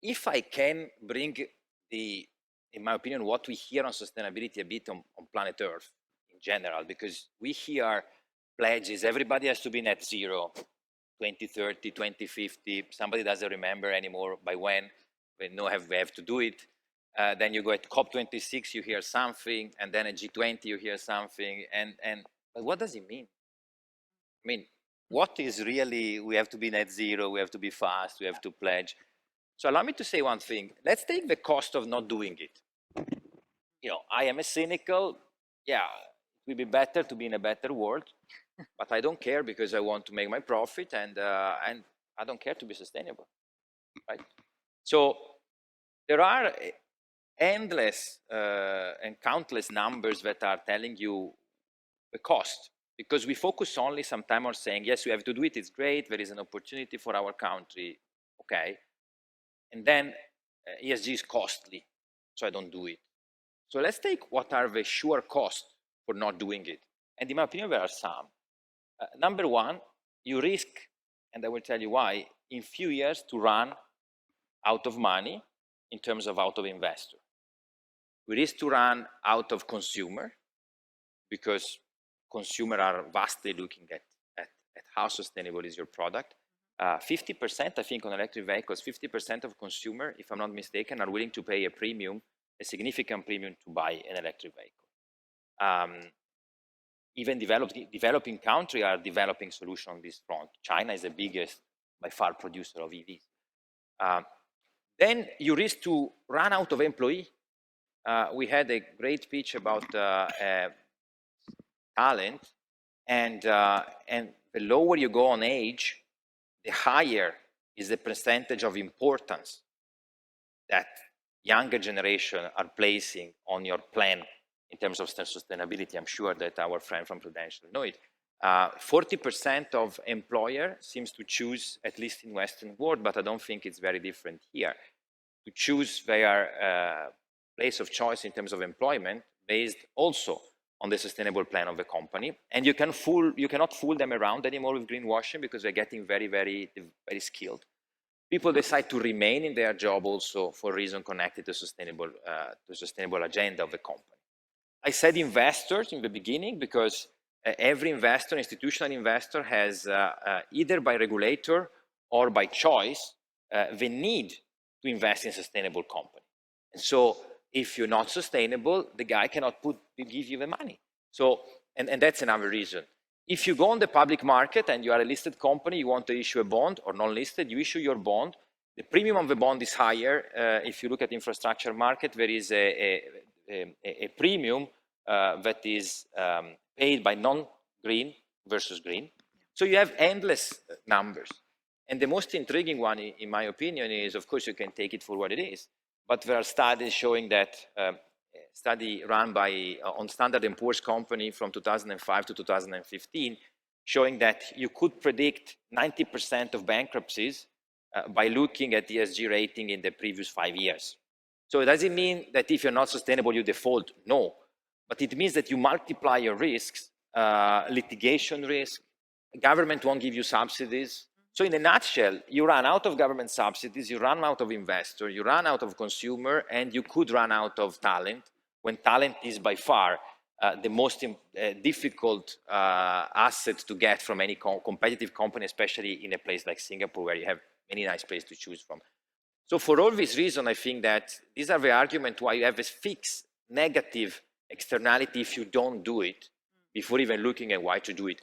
if I can bring in my opinion, what we hear on sustainability a bit on planet Earth in general, because we hear pledges, everybody has to be net zero, 2030, 2050, somebody doesn't remember anymore by when, we have to do it. Then you go at COP26, you hear something, and then at G20 you hear something, but what does it mean? I mean, what is really, we have to be net zero, we have to be fast, we have to pledge. So allow me to say one thing. Let's take the cost of not doing it. I am a cynical, yeah, it would be better to be in a better world, but I don't care because I want to make my profit, and I don't care to be sustainable, right? So there are endless and countless numbers that are telling you the cost, because we focus only sometimes on saying, yes, we have to do it, it's great, there is an opportunity for our country, okay, and then ESG is costly, so I don't do it. So let's take what are the sure costs for not doing it. And in my opinion, there are some. Number one, you risk, and I will tell you why, in few years to run out of money in terms of out of investor. We risk to run out of consumer, because consumers are vastly looking at how sustainable is your product. 50%, I think, on electric vehicles, 50% of consumers, if I'm not mistaken, are willing to pay a premium, a significant premium to buy an electric vehicle. Even developing countries are developing solutions on this front. China is the biggest, by far, producer of EVs. Then you risk to run out of employee. We had a great pitch about talent, and the lower you go on age, the higher is the percentage of importance that younger generation are placing on your plan in terms of sustainability. I'm sure that our friend from Prudential know it. 40% of employer seems to choose, at least in Western world, but I don't think it's very different here, to choose their place of choice in terms of employment based also on the sustainable plan of the company. And you cannot fool them around anymore with greenwashing, because they're getting very, very, very skilled. People decide to remain in their job also for reason connected to sustainable agenda of the company. I said investors in the beginning because every investor, institutional investor, has either by regulator or by choice the need to invest in a sustainable company. And so if you're not sustainable, the guy cannot give you the money. So, and that's another reason. If you go on the public market and you are a listed company, you want to issue a bond, or non-listed, you issue your bond, the premium of the bond is higher. If you look at infrastructure market, there is a premium that is paid by non-green versus green. So you have endless numbers. And the most intriguing one, in my opinion, is, of course, you can take it for what it is, but there are studies showing that, study run by on Standard & Poor's company from 2005 to 2015, showing that you could predict 90% of bankruptcies by looking at ESG rating in the previous 5 years. So does it mean that if you're not sustainable, you default? No, but it means that you multiply your risks, litigation risk, government won't give you subsidies. So in a nutshell, you run out of government subsidies, you run out of investor, you run out of consumer, and you could run out of talent, when talent is by far the most difficult asset to get from any competitive company, especially in a place like Singapore, where you have many nice places to choose from. So for all these reasons, I think that these are the arguments why you have a fixed negative externality if you don't do it, before even looking at why to do it.